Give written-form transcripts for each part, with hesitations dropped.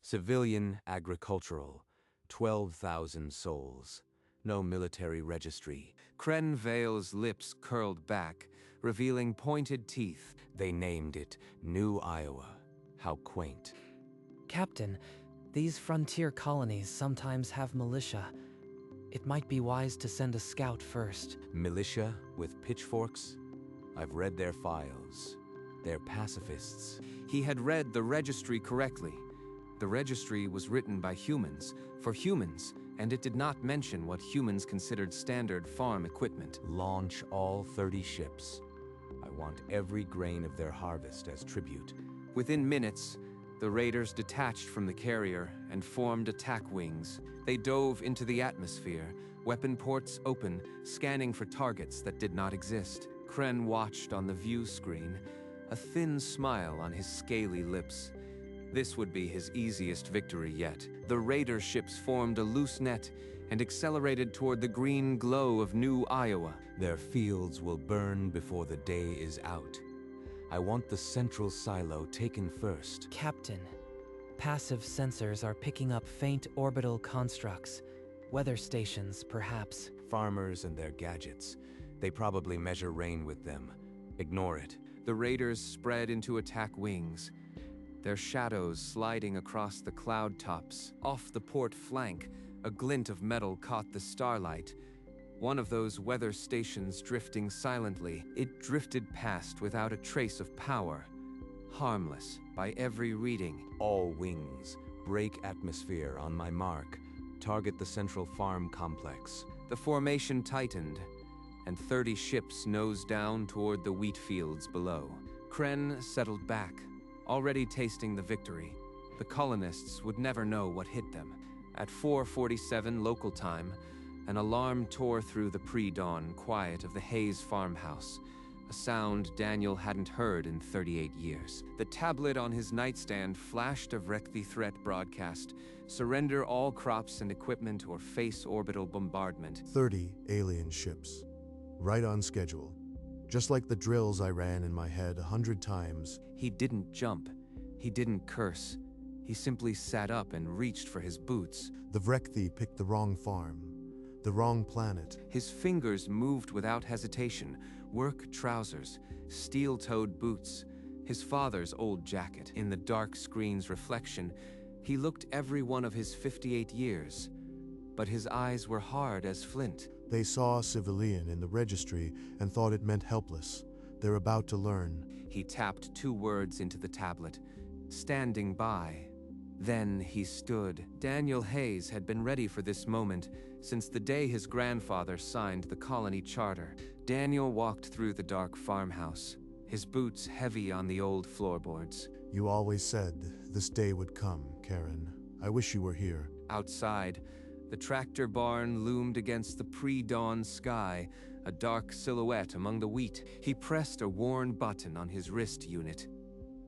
Civilian, agricultural, 12,000 souls. No military registry. Kren Vale's lips curled back, revealing pointed teeth. They named it New Iowa. How quaint. Captain, these frontier colonies sometimes have militia. It might be wise to send a scout first. Militia with pitchforks? I've read their files. They're pacifists. He had read the registry correctly. The registry was written by humans, for humans, and it did not mention what humans considered standard farm equipment. Launch all 30 ships. I want every grain of their harvest as tribute. Within minutes, the raiders detached from the carrier and formed attack wings. They dove into the atmosphere, weapon ports open, scanning for targets that did not exist. Kren watched on the view screen, a thin smile on his scaly lips. This would be his easiest victory yet. The raider ships formed a loose net and accelerated toward the green glow of New Iowa. Their fields will burn before the day is out. I want the central silo taken first. Captain, passive sensors are picking up faint orbital constructs. Weather stations, perhaps. Farmers and their gadgets. They probably measure rain with them. Ignore it. The raiders spread into attack wings, their shadows sliding across the cloud tops. Off the port flank, a glint of metal caught the starlight. One of those weather stations drifting silently. It drifted past without a trace of power. Harmless by every reading. All wings. Break atmosphere on my mark. Target the central farm complex. The formation tightened, and 30 ships nosed down toward the wheat fields below. Kren settled back, already tasting the victory. The colonists would never know what hit them. At 4:47 local time, an alarm tore through the pre-dawn quiet of the Hayes farmhouse, a sound Daniel hadn't heard in 38 years. The tablet on his nightstand flashed a Vrekthi threat broadcast: surrender all crops and equipment or face orbital bombardment. 30 alien ships. Right on schedule. Just like the drills I ran in my head 100 times. He didn't jump. He didn't curse. He simply sat up and reached for his boots. The Vrekthi picked the wrong farm. The wrong planet. His fingers moved without hesitation. Work trousers, steel-toed boots, his father's old jacket. In the dark screen's reflection, he looked every one of his 58 years. But his eyes were hard as flint. They saw a civilian in the registry and thought it meant helpless. They're about to learn. He tapped 2 words into the tablet. Standing by. Then he stood. Daniel Hayes had been ready for this moment since the day his grandfather signed the colony charter. Daniel walked through the dark farmhouse, his boots heavy on the old floorboards. You always said this day would come, Karen. I wish you were here. Outside, the tractor barn loomed against the pre-dawn sky, a dark silhouette among the wheat. He pressed a worn button on his wrist unit.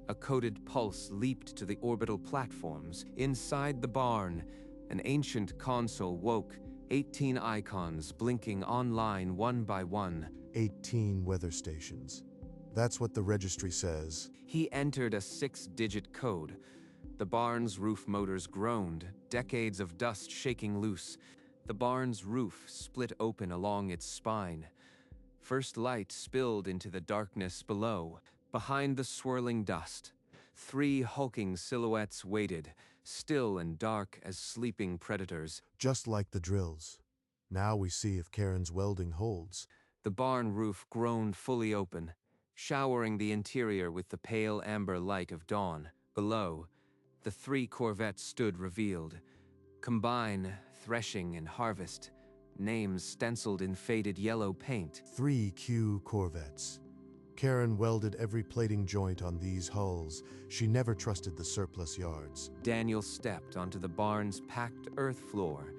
A coded pulse leaped to the orbital platforms. Inside the barn, an ancient console woke, 18 icons blinking online one by one. 18 weather stations. That's what the registry says. He entered a 6-digit code. The barn's roof motors groaned, decades of dust shaking loose. The barn's roof split open along its spine. First light spilled into the darkness below. Behind the swirling dust, 3 hulking silhouettes waited, still and dark as sleeping predators. Just like the drills. Now we see if Karen's welding holds. The barn roof groaned fully open, showering the interior with the pale amber light of dawn. Below, the 3 corvettes stood revealed. Combine, Threshing, and Harvest. Names stenciled in faded yellow paint. 3 Q corvettes. Karen welded every plating joint on these hulls. She never trusted the surplus yards. Daniel stepped onto the barn's packed earth floor,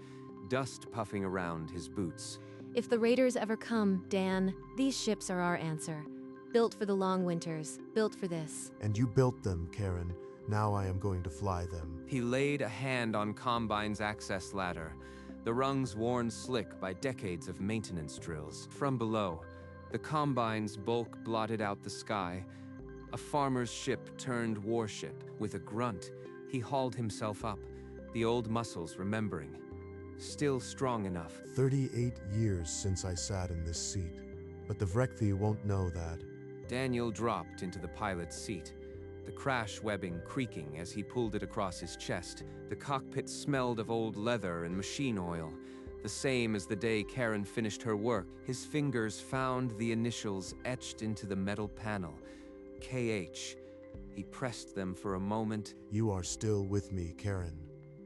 dust puffing around his boots. If the raiders ever come, Dan, these ships are our answer. Built for the long winters, built for this. And you built them, Karen. Now I am going to fly them. He laid a hand on Combine's access ladder, the rungs worn slick by decades of maintenance drills. From below, the Combine's bulk blotted out the sky. A farmer's ship turned warship. With a grunt, He hauled himself up, the old muscles remembering. Still strong enough. 38 years since I sat in this seat, but the Vrekthi won't know that. Daniel dropped into the pilot's seat, the crash webbing creaking as he pulled it across his chest. The cockpit smelled of old leather and machine oil, the same as the day Karen finished her work. His fingers found the initials etched into the metal panel, KH. He pressed them for a moment. You are still with me, Karen.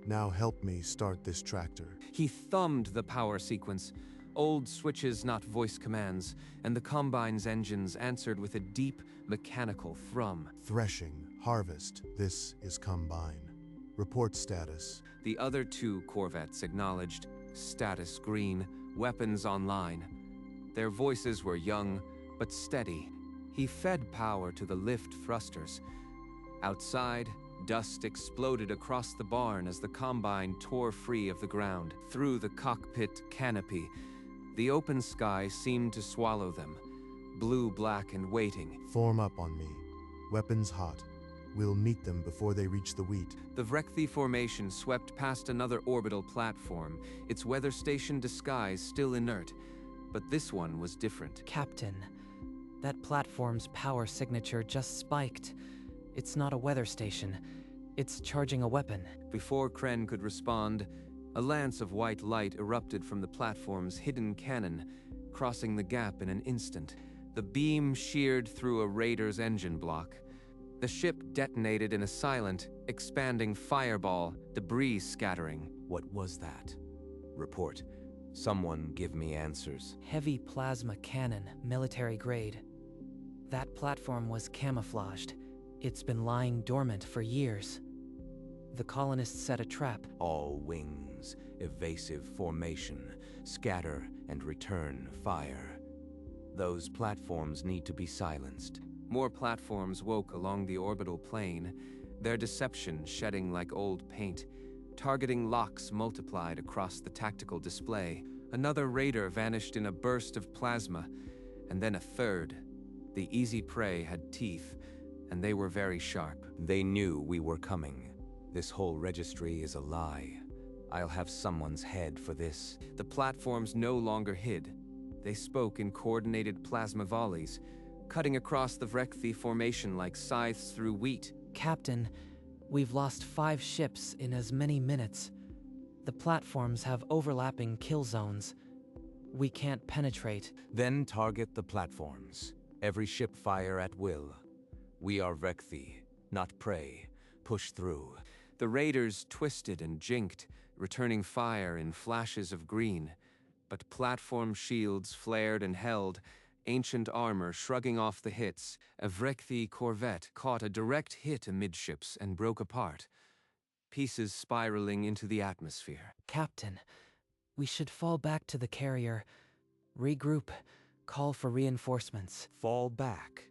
Now help me start this tractor. He thumbed the power sequence, old switches, not voice commands, and the Combine's engines answered with a deep, mechanical thrum. Threshing, harvest, this is Combine. Report status. The other two corvettes acknowledged. Status green, weapons online. Their voices were young, but steady. He fed power to the lift thrusters. Outside, dust exploded across the barn as the Combine tore free of the ground. Through the cockpit canopy, the open sky seemed to swallow them, blue, black, and waiting. Form up on me. Weapons hot. We'll meet them before they reach the wheat. The Vrekthi formation swept past another orbital platform, its weather station disguise still inert. But this one was different. Captain, that platform's power signature just spiked. It's not a weather station. It's charging a weapon. Before Kren could respond, a lance of white light erupted from the platform's hidden cannon, crossing the gap in an instant. The beam sheared through a raider's engine block. The ship detonated in a silent, expanding fireball, debris scattering. What was that? Report. Someone give me answers. Heavy plasma cannon, military grade. That platform was camouflaged. It's been lying dormant for years. The colonists set a trap. All wings, evasive formation, scatter and return fire. Those platforms need to be silenced. More platforms woke along the orbital plane, their deception shedding like old paint. Targeting locks multiplied across the tactical display. Another raider vanished in a burst of plasma, and then a third. The easy prey had teeth, and they were very sharp. They knew we were coming. This whole registry is a lie. I'll have someone's head for this. The platforms no longer hid. They spoke in coordinated plasma volleys, cutting across the Vrekthi formation like scythes through wheat. Captain, we've lost 5 ships in as many minutes. The platforms have overlapping kill zones. We can't penetrate. Then target the platforms. Every ship fire at will. We are Vrekthi, not prey. Push through. The raiders twisted and jinked, returning fire in flashes of green. But platform shields flared and held, ancient armor shrugging off the hits. A Vrekthi corvette caught a direct hit amidships and broke apart, pieces spiraling into the atmosphere. Captain, we should fall back to the carrier, regroup, call for reinforcements. Fall back.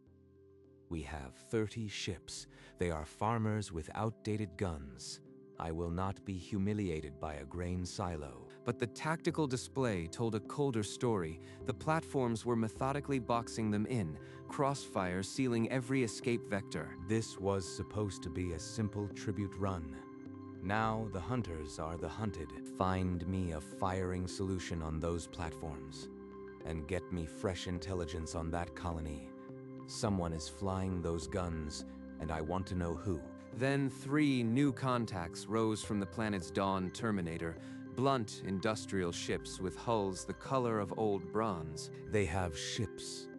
We have 30 ships. They are farmers with outdated guns. I will not be humiliated by a grain silo. But the tactical display told a colder story. The platforms were methodically boxing them in, crossfire sealing every escape vector. This was supposed to be a simple tribute run. Now the hunters are the hunted. Find me a firing solution on those platforms, and get me fresh intelligence on that colony. Someone is flying those guns, and I want to know who. Then 3 new contacts rose from the planet's dawn terminator, blunt industrial ships with hulls the color of old bronze. They have ships.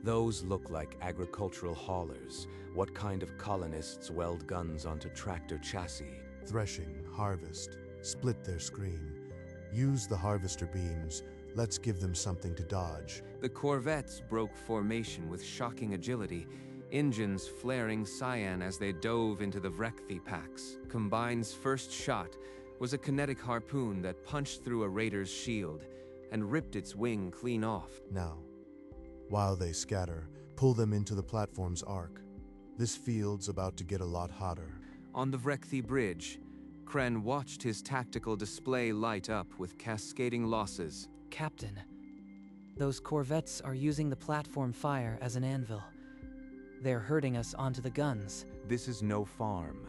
Those look like agricultural haulers. What kind of colonists weld guns onto tractor chassis? Threshing, harvest, split their screen. Use the harvester beams. Let's give them something to dodge. The corvettes broke formation with shocking agility, engines flaring cyan as they dove into the Vrekthi packs. Combine's first shot was a kinetic harpoon that punched through a raider's shield and ripped its wing clean off. Now, while they scatter, pull them into the platform's arc. This field's about to get a lot hotter. On the Vrekthi bridge, Kren watched his tactical display light up with cascading losses. Captain, those corvettes are using the platform fire as an anvil. They're herding us onto the guns. This is no farm.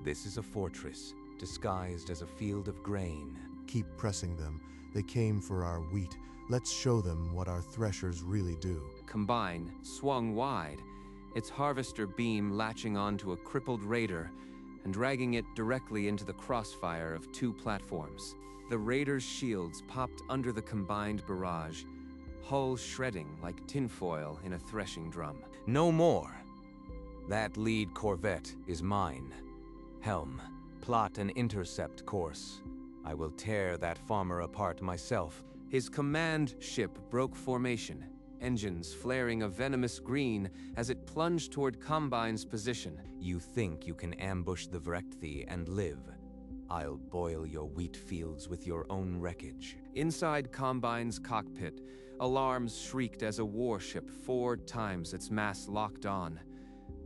This is a fortress, disguised as a field of grain. Keep pressing them. They came for our wheat. Let's show them what our threshers really do. Combine swung wide, its harvester beam latching onto a crippled raider and dragging it directly into the crossfire of two platforms. The raider's shields popped under the combined barrage, hull shredding like tinfoil in a threshing drum. No more! That lead corvette is mine. Helm, plot an intercept course. I will tear that farmer apart myself. His command ship broke formation, engines flaring a venomous green as it plunged toward Combine's position. You think you can ambush the Vrekthi and live? I'll boil your wheat fields with your own wreckage. Inside Combine's cockpit, alarms shrieked as a warship 4 times its mass locked on.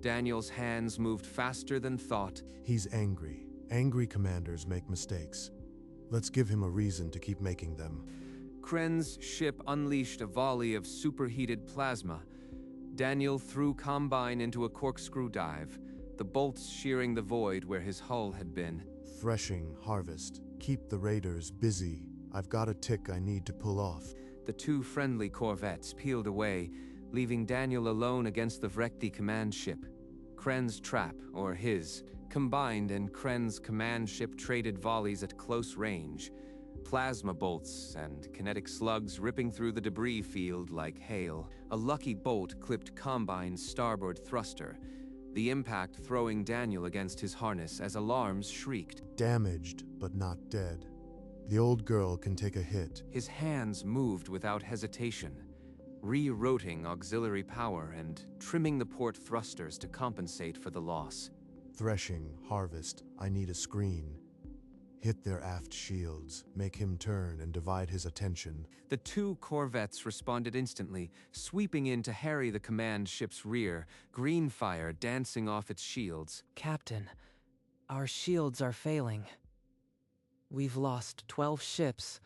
Daniel's hands moved faster than thought. He's angry. Angry commanders make mistakes. Let's give him a reason to keep making them. Kren's ship unleashed a volley of superheated plasma. Daniel threw Combine into a corkscrew dive, the bolts shearing the void where his hull had been. Threshing, harvest. Keep the raiders busy. I've got a tick I need to pull off. The 2 friendly corvettes peeled away, leaving Daniel alone against the Vrekthi command ship. Kren's trap, or his, combined, and Kren's command ship traded volleys at close range. Plasma bolts and kinetic slugs ripping through the debris field like hail. A lucky bolt clipped Combine's starboard thruster, the impact throwing Daniel against his harness as alarms shrieked. Damaged, but not dead. The old girl can take a hit. His hands moved without hesitation, rerouting auxiliary power and trimming the port thrusters to compensate for the loss. Threshing, harvest. I need a screen. Hit their aft shields, make him turn and divide his attention. The 2 corvettes responded instantly, sweeping in to harry the command ship's rear, green fire dancing off its shields. Captain, our shields are failing. We've lost 12 ships.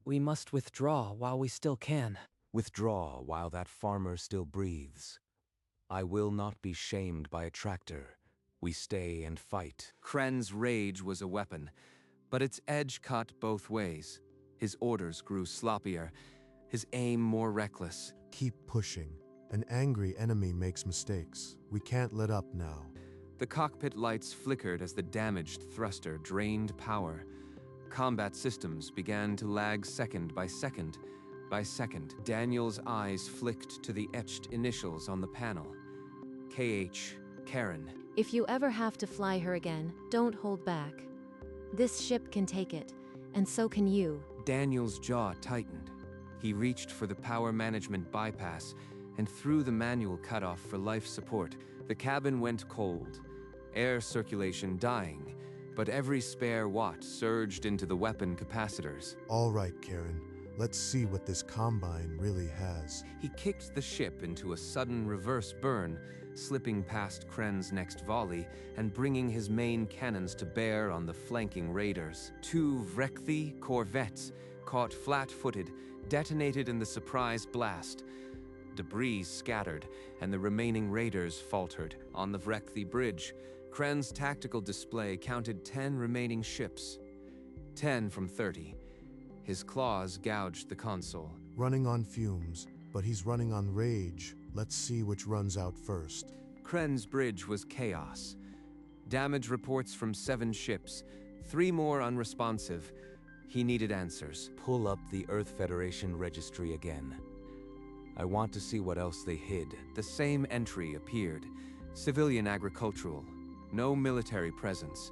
We must withdraw while we still can. Withdraw while that farmer still breathes. I will not be shamed by a tractor. We stay and fight. Kren's rage was a weapon, but its edge cut both ways. His orders grew sloppier, his aim more reckless. Keep pushing. An angry enemy makes mistakes. We can't let up now. The cockpit lights flickered as the damaged thruster drained power. Combat systems began to lag second by second. By second, Daniel's eyes flicked to the etched initials on the panel. KH, Karen. If you ever have to fly her again, don't hold back. This ship can take it, and so can you. Daniel's jaw tightened. He reached for the power management bypass and threw the manual cutoff for life support. The cabin went cold, air circulation dying, but every spare watt surged into the weapon capacitors. All right, Karen. Let's see what this Combine really has. He kicked the ship into a sudden reverse burn, slipping past Kren's next volley and bringing his main cannons to bear on the flanking raiders. 2 Vrekthi corvettes, caught flat-footed, detonated in the surprise blast. Debris scattered, and the remaining raiders faltered. On the Vrekthi bridge, Kren's tactical display counted 10 remaining ships. 10 from 30. His claws gouged the console. Running on fumes, but he's running on rage. Let's see which runs out first. Kren's bridge was chaos. Damage reports from 7 ships, 3 more unresponsive. He needed answers. Pull up the Earth Federation registry again. I want to see what else they hid. The same entry appeared. Civilian agricultural. No military presence.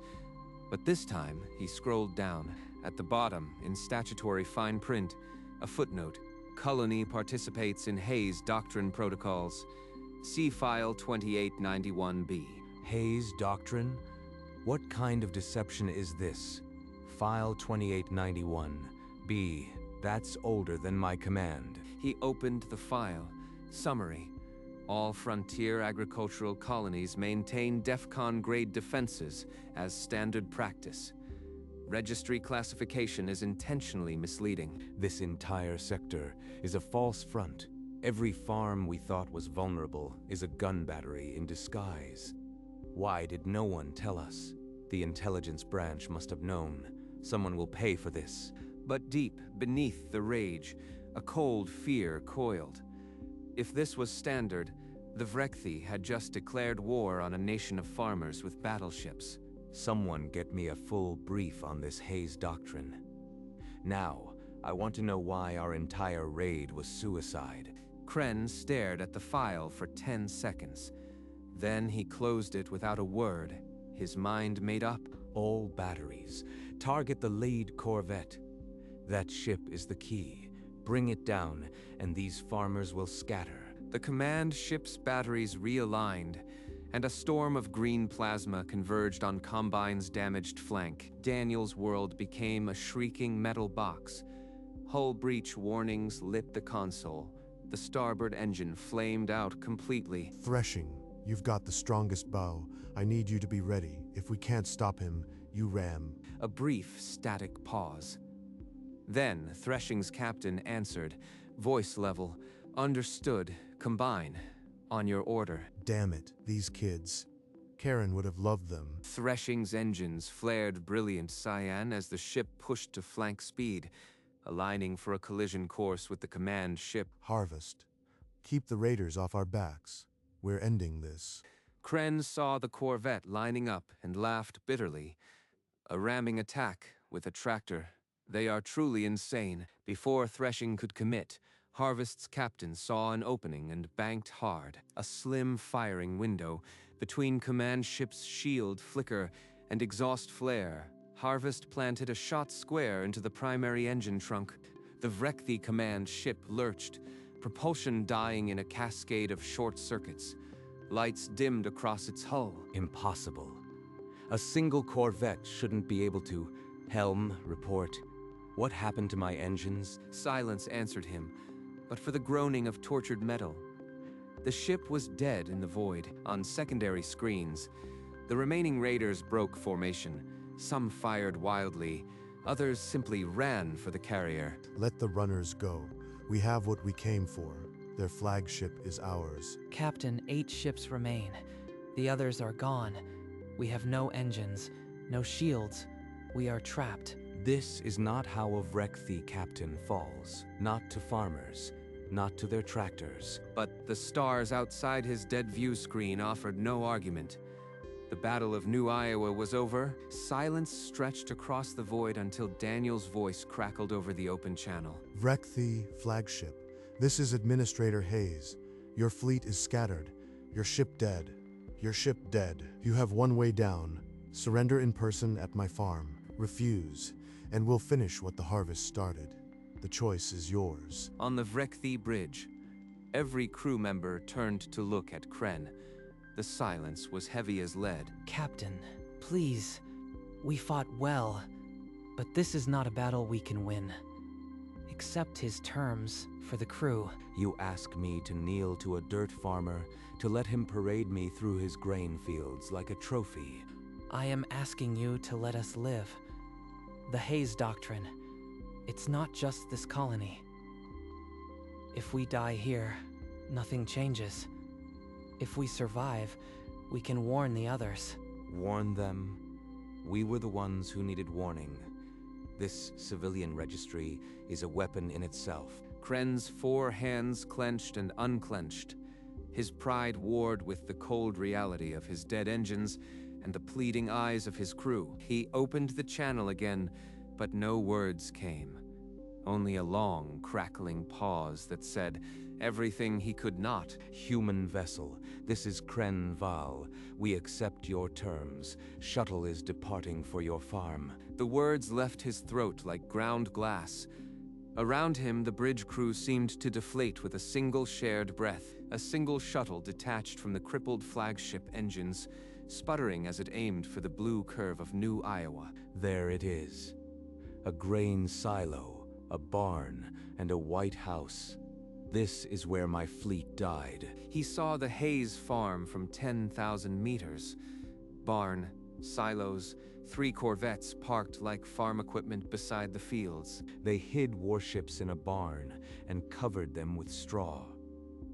But this time, he scrolled down. At the bottom, in statutory fine print, a footnote. Colony participates in Hayes Doctrine protocols. See File 2891B. Hayes Doctrine? What kind of deception is this? File 2891B. That's older than my command. He opened the file. Summary. All frontier agricultural colonies maintain DEFCON-grade defenses as standard practice. Registry classification is intentionally misleading. This entire sector is a false front. Every farm we thought was vulnerable is a gun battery in disguise. Why did no one tell us? The intelligence branch must have known. Someone will pay for this. But deep beneath the rage, a cold fear coiled. If this was standard, the Vrekthi had just declared war on a nation of farmers with battleships. Someone get me a full brief on this Hayes doctrine. Now, I want to know why our entire raid was suicide. Kren stared at the file for 10 seconds. Then he closed it without a word, his mind made up. All batteries. Target the lead corvette. That ship is the key. Bring it down, and these farmers will scatter. The command ship's batteries realigned, and a storm of green plasma converged on Combine's damaged flank. Daniel's world became a shrieking metal box. Hull breach warnings lit the console. The starboard engine flamed out completely. Threshing, you've got the strongest bow. I need you to be ready. If we can't stop him, you ram. A brief, static pause. Then, Threshing's captain answered, voice level, understood, Combine, on your order. Damn it, these kids. Karen would have loved them. Threshing's engines flared brilliant cyan as the ship pushed to flank speed, aligning for a collision course with the command ship. Harvest. Keep the raiders off our backs. We're ending this. Kren saw the corvette lining up and laughed bitterly. A ramming attack with a tractor. They are truly insane. Before Threshing could commit, Harvest's captain saw an opening and banked hard. A slim firing window between command ship's shield flicker and exhaust flare. Harvest planted a shot square into the primary engine trunk. The Vrekthi command ship lurched, propulsion dying in a cascade of short circuits. Lights dimmed across its hull. Impossible. A single corvette shouldn't be able to. Helm, report. What happened to my engines? Silence answered him, but for the groaning of tortured metal. The ship was dead in the void. On secondary screens, the remaining raiders broke formation. Some fired wildly, others simply ran for the carrier. Let the runners go. We have what we came for. Their flagship is ours. Captain, 8 ships remain. The others are gone. We have no engines, no shields. We are trapped. This is not how a Vrekthi captain falls. Not to farmers, not to their tractors. But the stars outside his dead view screen offered no argument. The Battle of New Iowa was over. Silence stretched across the void until Daniel's voice crackled over the open channel. Vrekthi flagship. This is Administrator Hayes. Your fleet is scattered. Your ship dead. Your ship dead. You have one way down. Surrender in person at my farm. Refuse, and we'll finish what the harvest started. The choice is yours. On the Vrekthi bridge, every crew member turned to look at Kren. The silence was heavy as lead. Captain, please. We fought well, but this is not a battle we can win. Accept his terms for the crew. You ask me to kneel to a dirt farmer, to let him parade me through his grain fields like a trophy. I am asking you to let us live. The Hayes Doctrine. It's not just this colony. If we die here, nothing changes. If we survive, we can warn the others. Warn them? We were the ones who needed warning. This civilian registry is a weapon in itself. Kren's 4 hands clenched and unclenched. His pride warred with the cold reality of his dead engines and the pleading eyes of his crew. He opened the channel again, but no words came. Only a long, crackling pause that said everything he could not. Human vessel, this is Kren Val. We accept your terms. Shuttle is departing for your farm. The words left his throat like ground glass. Around him, the bridge crew seemed to deflate with a single shared breath. A single shuttle detached from the crippled flagship engines, sputtering as it aimed for the blue curve of New Iowa. There it is. A grain silo, a barn, and a white house. This is where my fleet died. He saw the Hayes farm from 10,000 meters. Barn, silos, 3 corvettes parked like farm equipment beside the fields. They hid warships in a barn and covered them with straw.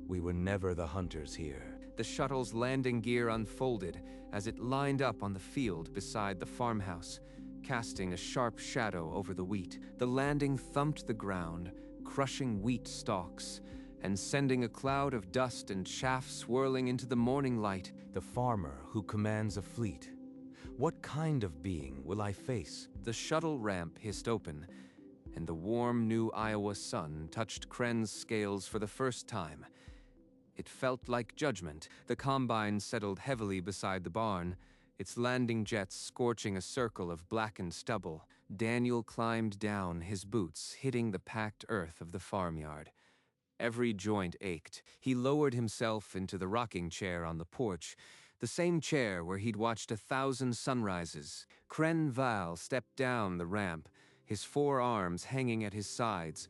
We were never the hunters here. The shuttle's landing gear unfolded as it lined up on the field beside the farmhouse, casting a sharp shadow over the wheat. The landing thumped the ground, crushing wheat stalks, and sending a cloud of dust and chaff swirling into the morning light. The farmer who commands a fleet. What kind of being will I face? The shuttle ramp hissed open, and the warm new Iowa sun touched Kren's scales for the first time. It felt like judgment. The combine settled heavily beside the barn, its landing jets scorching a circle of blackened stubble. Daniel climbed down, his boots hitting the packed earth of the farmyard. Every joint ached. He lowered himself into the rocking chair on the porch, the same chair where he'd watched 1,000 sunrises. Kren Val stepped down the ramp, his forearms hanging at his sides.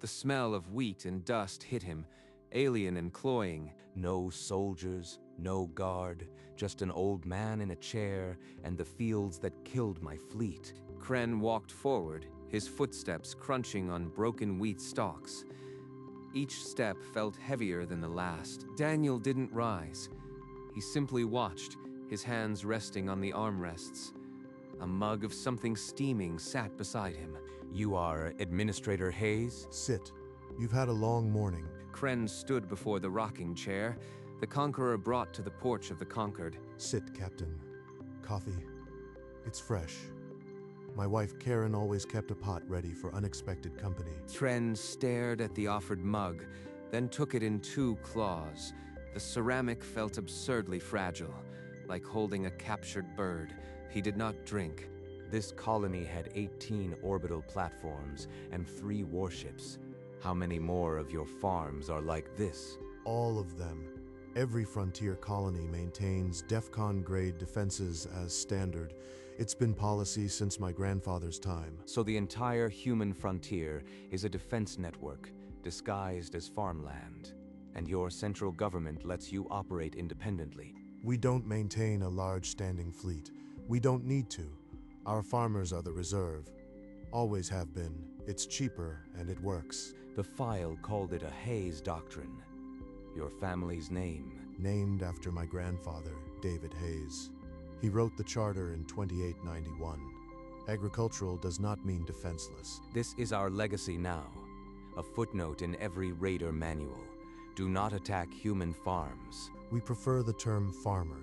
The smell of wheat and dust hit him, alien and cloying. No soldiers, no guard, just an old man in a chair and the fields that killed my fleet. Kren walked forward, his footsteps crunching on broken wheat stalks. Each step felt heavier than the last. Daniel didn't rise. He simply watched, his hands resting on the armrests. A mug of something steaming sat beside him. You are Administrator Hayes? Sit. You've had a long morning. Kren stood before the rocking chair, the Conqueror brought to the porch of the conquered. Sit, Captain. Coffee. It's fresh. My wife Karen always kept a pot ready for unexpected company. Kren stared at the offered mug, then took it in 2 claws. The ceramic felt absurdly fragile, like holding a captured bird. He did not drink. This colony had 18 orbital platforms and 3 warships. How many more of your farms are like this? All of them. Every frontier colony maintains DEFCON-grade defenses as standard. It's been policy since my grandfather's time. So the entire human frontier is a defense network, disguised as farmland. And your central government lets you operate independently. We don't maintain a large standing fleet. We don't need to. Our farmers are the reserve. Always have been. It's cheaper and it works. The file called it a Hayes Doctrine. Your family's name. Named after my grandfather, David Hayes. He wrote the charter in 2891. Agricultural does not mean defenseless. This is our legacy now. A footnote in every raider manual. Do not attack human farms. We prefer the term farmer,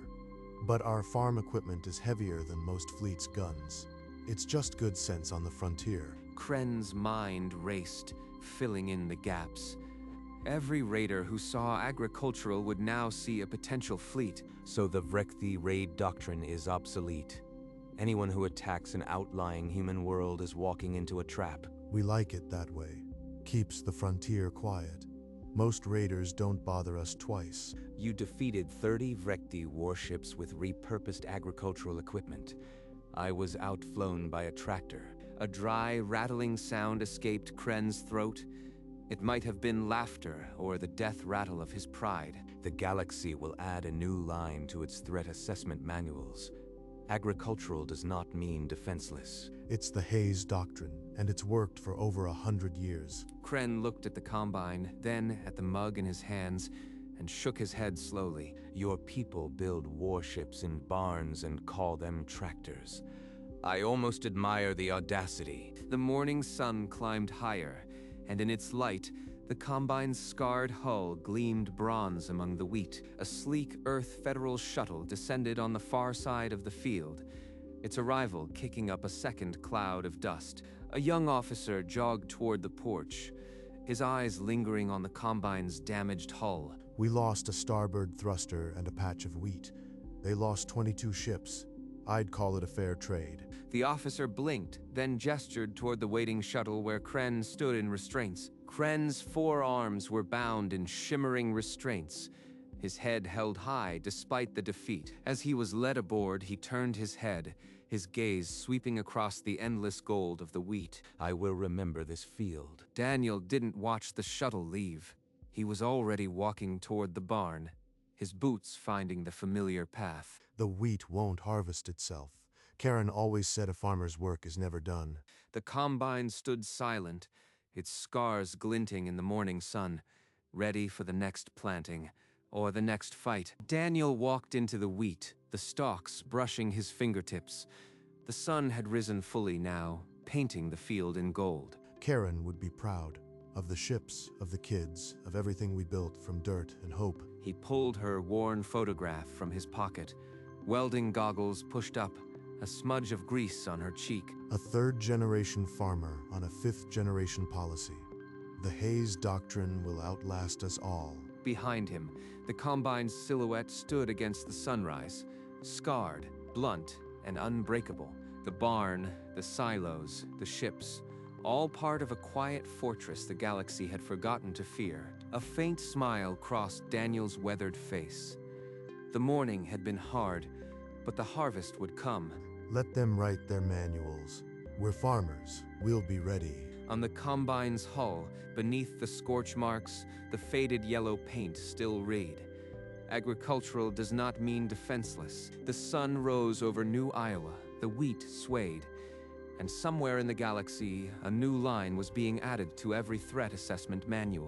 but our farm equipment is heavier than most fleets' guns. It's just good sense on the frontier. Kren's mind raced, filling in the gaps. Every raider who saw agricultural would now see a potential fleet. So the Vrekthi raid doctrine is obsolete. Anyone who attacks an outlying human world is walking into a trap. We like it that way. Keeps the frontier quiet. Most raiders don't bother us twice. You defeated 30 Vrekthi warships with repurposed agricultural equipment. I was outflown by a tractor. A dry, rattling sound escaped Kren's throat. It might have been laughter or the death rattle of his pride. The galaxy will add a new line to its threat assessment manuals. Agricultural does not mean defenseless. It's the Hayes Doctrine, and it's worked for over 100 years. Kren looked at the combine, then at the mug in his hands, and shook his head slowly. Your people build warships in barns and call them tractors. I almost admire the audacity. The morning sun climbed higher, and in its light, the combine's scarred hull gleamed bronze among the wheat. A sleek Earth Federal shuttle descended on the far side of the field, its arrival kicking up a second cloud of dust. A young officer jogged toward the porch, his eyes lingering on the combine's damaged hull. We lost a starboard thruster and a patch of wheat. They lost 22 ships. I'd call it a fair trade. The officer blinked, then gestured toward the waiting shuttle where Kren stood in restraints. Kren's forearms were bound in shimmering restraints, his head held high despite the defeat. As he was led aboard, he turned his head, his gaze sweeping across the endless gold of the wheat. I will remember this field. Daniel didn't watch the shuttle leave. He was already walking toward the barn, his boots finding the familiar path. The wheat won't harvest itself. Karen always said a farmer's work is never done. The combine stood silent, its scars glinting in the morning sun, ready for the next planting. or the next fight. Daniel walked into the wheat, the stalks brushing his fingertips. The sun had risen fully now, painting the field in gold. Karen would be proud of the ships, of the kids, of everything we built from dirt and hope. He pulled her worn photograph from his pocket, welding goggles pushed up, a smudge of grease on her cheek. A third-generation farmer on a fifth-generation policy. The Hayes Doctrine will outlast us all. Behind him, the Combine's silhouette stood against the sunrise, scarred, blunt, and unbreakable. The barn, the silos, the ships, all part of a quiet fortress the galaxy had forgotten to fear. A faint smile crossed Daniel's weathered face. The morning had been hard, but the harvest would come. Let them write their manuals. We're farmers. We'll be ready. On the Combine's hull, beneath the scorch marks, the faded yellow paint still read. Agricultural does not mean defenseless. The sun rose over New Iowa, the wheat swayed, and somewhere in the galaxy, a new line was being added to every threat assessment manual.